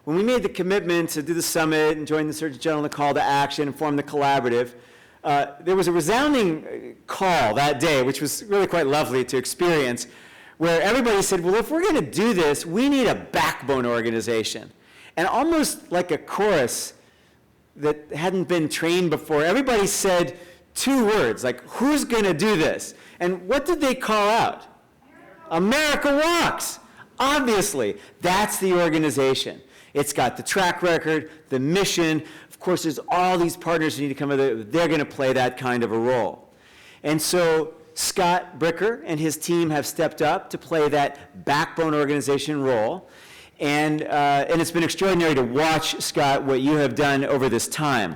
when we made the commitment to do the summit and join the Surgeon General in the call to action and form the collaborative, there was a resounding call that day, which was really quite lovely to experience, where everybody said, well, if we're going to do this, we need a backbone organization. And almost like a chorus that hadn't been trained before, everybody said two words, like, who's going to do this? And what did they call out? America Walks. Obviously, that's the organization. It's got the track record, the mission. Of course, there's all these partners who need to come in. They're going to play that kind of a role. And so Scott Bricker and his team have stepped up to play that backbone organization role. And it's been extraordinary to watch, Scott, what you have done over this time.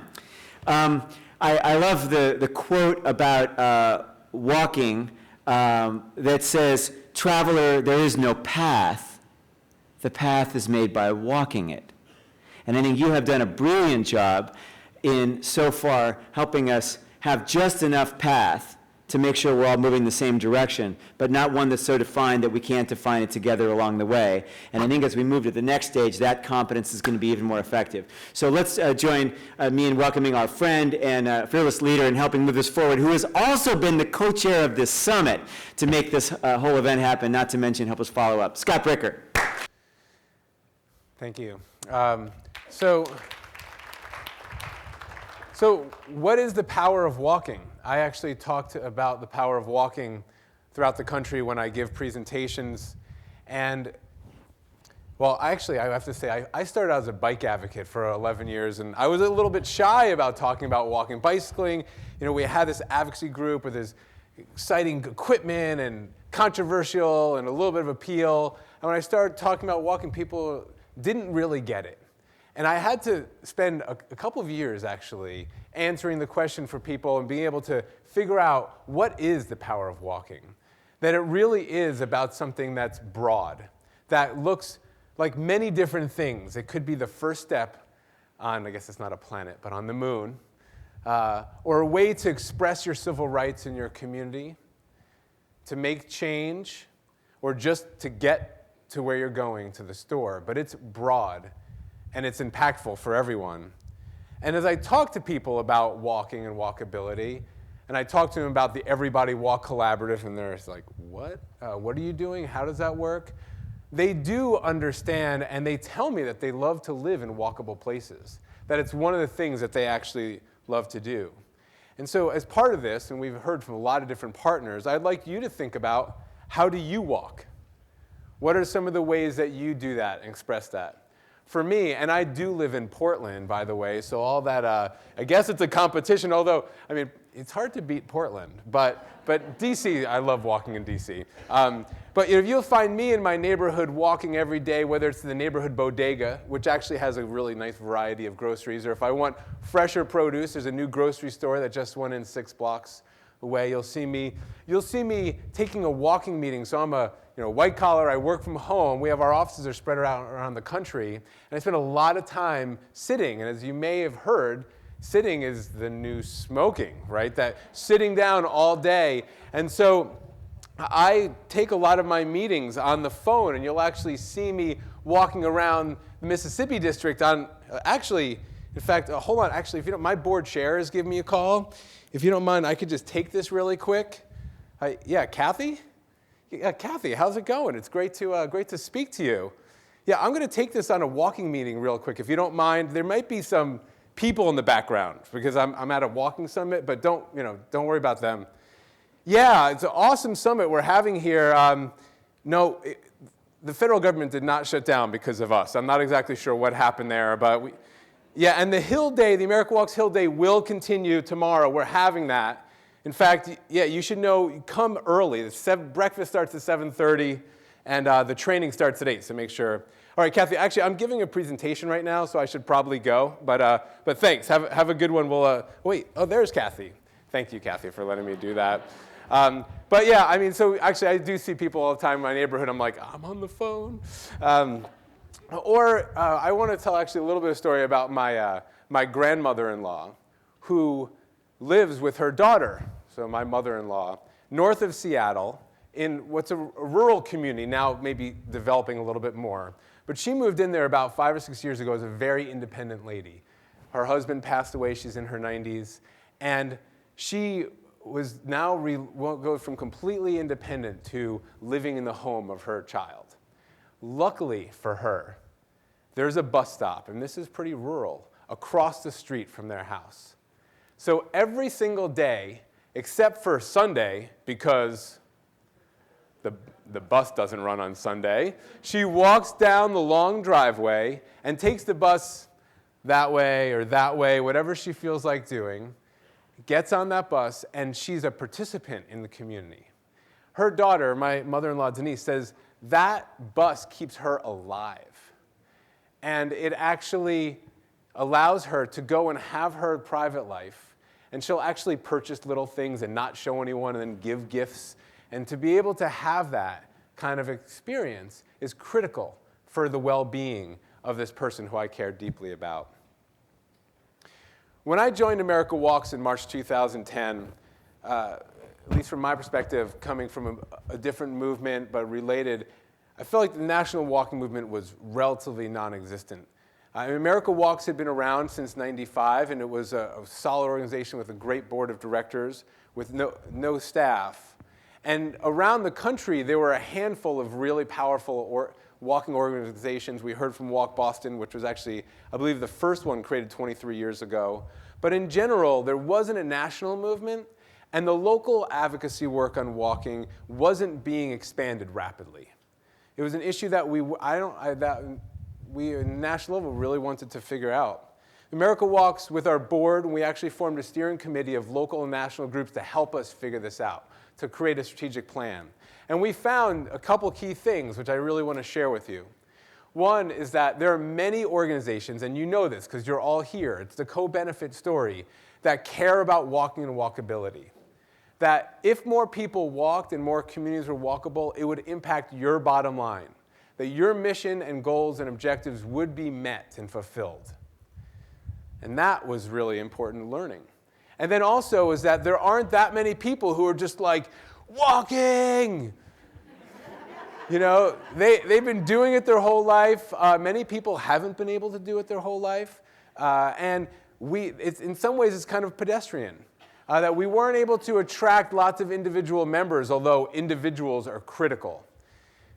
I love the quote about walking that says, "Traveler, there is no path. The path is made by walking it." And I think you have done a brilliant job in so far helping us have just enough path to make sure we're all moving the same direction, but not one that's so defined that we can't define it together along the way. And I think as we move to the next stage, that competence is going to be even more effective. So let's join me in welcoming our friend and fearless leader in helping move this forward, who has also been the co-chair of this summit to make this whole event happen, not to mention help us follow up. Scott Bricker. Thank you. So what is the power of walking? I actually talked about the power of walking throughout the country when I give presentations. And, well, actually, I have to say, I started out as a bike advocate for 11 years, and I was a little bit shy about talking about walking. Bicycling, we had this advocacy group with this exciting equipment and controversial and a little bit of appeal. And when I started talking about walking, people didn't really get it. And I had to spend a couple of years, actually, answering the question for people and being able to figure out what is the power of walking. That it really is about something that's broad, that looks like many different things. It could be the first step on, I guess it's not a planet, but on the moon, or a way to express your civil rights in your community, to make change, or just to get to where you're going, to the store. But it's broad. And it's impactful for everyone. And as I talk to people about walking and walkability, and I talk to them about the Everybody Walk Collaborative, and they're like, what? What are you doing? How does that work? They do understand, and they tell me that they love to live in walkable places, that it's one of the things that they actually love to do. And so as part of this, and we've heard from a lot of different partners, I'd like you to think about, how do you walk? What are some of the ways that you do that and express that? For me, and I do live in Portland, by the way, so all that, I guess it's a competition, although, I mean, it's hard to beat Portland. But DC, I love walking in DC. But if you'll find me in my neighborhood walking every day, whether it's the neighborhood bodega, which actually has a really nice variety of groceries, or if I want fresher produce, there's a new grocery store that just went in 6 blocks away. You'll see me taking a walking meeting. So I'm a white collar, I work from home. We have our offices are spread around the country. And I spend a lot of time sitting. And as you may have heard, sitting is the new smoking, right? That sitting down all day. And so I take a lot of my meetings on the phone, and you'll actually see me walking around the Mississippi district on, in fact, hold on, actually, if you don't, my board chair is giving me a call. If you don't mind, I could just take this really quick. Yeah, Kathy? Yeah, Kathy, how's it going? It's great to speak to you. Yeah, I'm going to take this on a walking meeting real quick. If you don't mind, there might be some people in the background because I'm at a walking summit, but don't worry about them. Yeah, it's an awesome summit we're having here. The federal government did not shut down because of us. I'm not exactly sure what happened there, but and the Hill Day, the America Walks Hill Day will continue tomorrow. We're having that. In fact, you should know, come early. Breakfast starts at 7:30, and the training starts at 8, so make sure. All right, Kathy, actually, I'm giving a presentation right now, so I should probably go. But thanks. Have a good one. Wait, there's Kathy. Thank you, Kathy, for letting me do that. But yeah, I mean, so actually, I do see people all the time in my neighborhood. I'm like, I'm on the phone. I want to tell actually a little bit of story about my grandmother-in-law, who lives with her daughter, so my mother-in-law, north of Seattle in what's a rural community, now maybe developing a little bit more. But she moved in there about 5 or 6 years ago as a very independent lady. Her husband passed away, she's in her 90s, and she was now go from completely independent to living in the home of her child. Luckily for her, there's a bus stop, and this is pretty rural, across the street from their house. So every single day, except for Sunday, because the bus doesn't run on Sunday, she walks down the long driveway and takes the bus that way, whatever she feels like doing, gets on that bus, and she's a participant in the community. Her daughter, my mother-in-law Denise, says that bus keeps her alive. And it actually allows her to go and have her private life, and she'll actually purchase little things and not show anyone and then give gifts. And to be able to have that kind of experience is critical for the well-being of this person who I care deeply about. When I joined America Walks in March 2010, at least from my perspective, coming from a different movement but related, I felt like the national walking movement was relatively non-existent. America Walks had been around since '95, and it was a solid organization with a great board of directors with no staff. And around the country, there were a handful of really powerful walking organizations. We heard from Walk Boston, which was actually, I believe, the first one created 23 years ago. But in general, there wasn't a national movement, and the local advocacy work on walking wasn't being expanded rapidly. It was an issue that we at national level really wanted to figure out. America Walks, with our board, we actually formed a steering committee of local and national groups to help us figure this out, to create a strategic plan. And we found a couple key things which I really want to share with you. One is that there are many organizations, and you know this because you're all here, it's the co-benefit story, that care about walking and walkability. That if more people walked and more communities were walkable, it would impact your bottom line. That your mission and goals and objectives would be met and fulfilled. And that was really important learning. And then also is that there aren't that many people who are just like, walking! You know, they've been doing it their whole life. Many people haven't been able to do it their whole life. And in some ways, it's kind of pedestrian. That we weren't able to attract lots of individual members, although individuals are critical.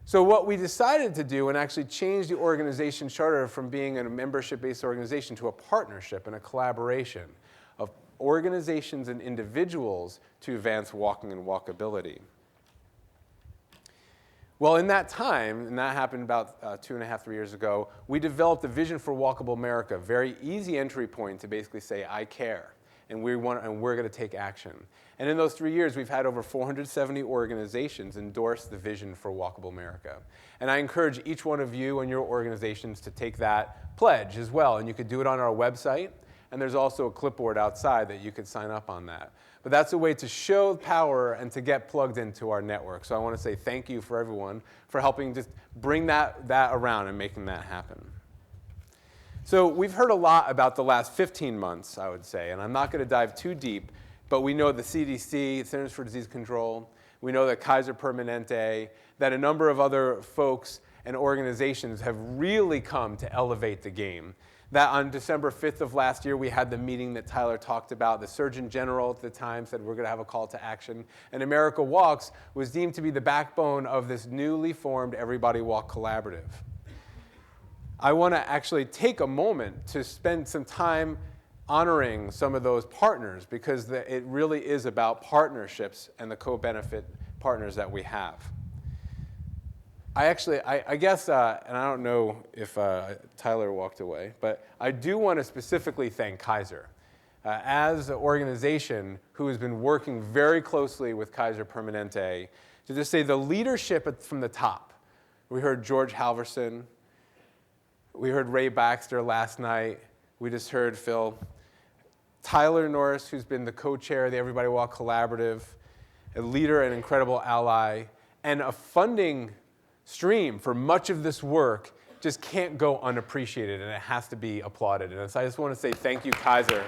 So what we decided to do and actually change the organization charter from being a membership-based organization to a partnership and a collaboration of organizations and individuals to advance walking and walkability. Well, in that time, and that happened about 2.5, 3 years ago, we developed a vision for Walkable America, a very easy entry point to basically say, I care, and we're going to take action. And in those 3 years, we've had over 470 organizations endorse the vision for Walkable America. And I encourage each one of you and your organizations to take that pledge as well. And you could do it on our website, and there's also a clipboard outside that you could sign up on that. But that's a way to show power and to get plugged into our network. So I want to say thank you for everyone for helping just bring that around and making that happen. So we've heard a lot about the last 15 months, I would say, and I'm not going to dive too deep, but we know the CDC, Centers for Disease Control, we know that Kaiser Permanente, that a number of other folks and organizations have really come to elevate the game. That on December 5th of last year, we had the meeting that Tyler talked about. The Surgeon General at the time said we're going to have a call to action. And America Walks was deemed to be the backbone of this newly formed Everybody Walk Collaborative. I want to actually take a moment to spend some time honoring some of those partners because it really is about partnerships and the co-benefit partners that we have. I guess, and I don't know if Tyler walked away, but I do want to specifically thank Kaiser. As an organization who has been working very closely with Kaiser Permanente, to just say the leadership from the top. We heard George Halverson. We heard Ray Baxter last night. We just heard Phil. Tyler Norris, who's been the co-chair of the Everybody Walk Collaborative, a leader and incredible ally, and a funding stream for much of this work just can't go unappreciated, and it has to be applauded. And so I just want to say thank you, Kaiser.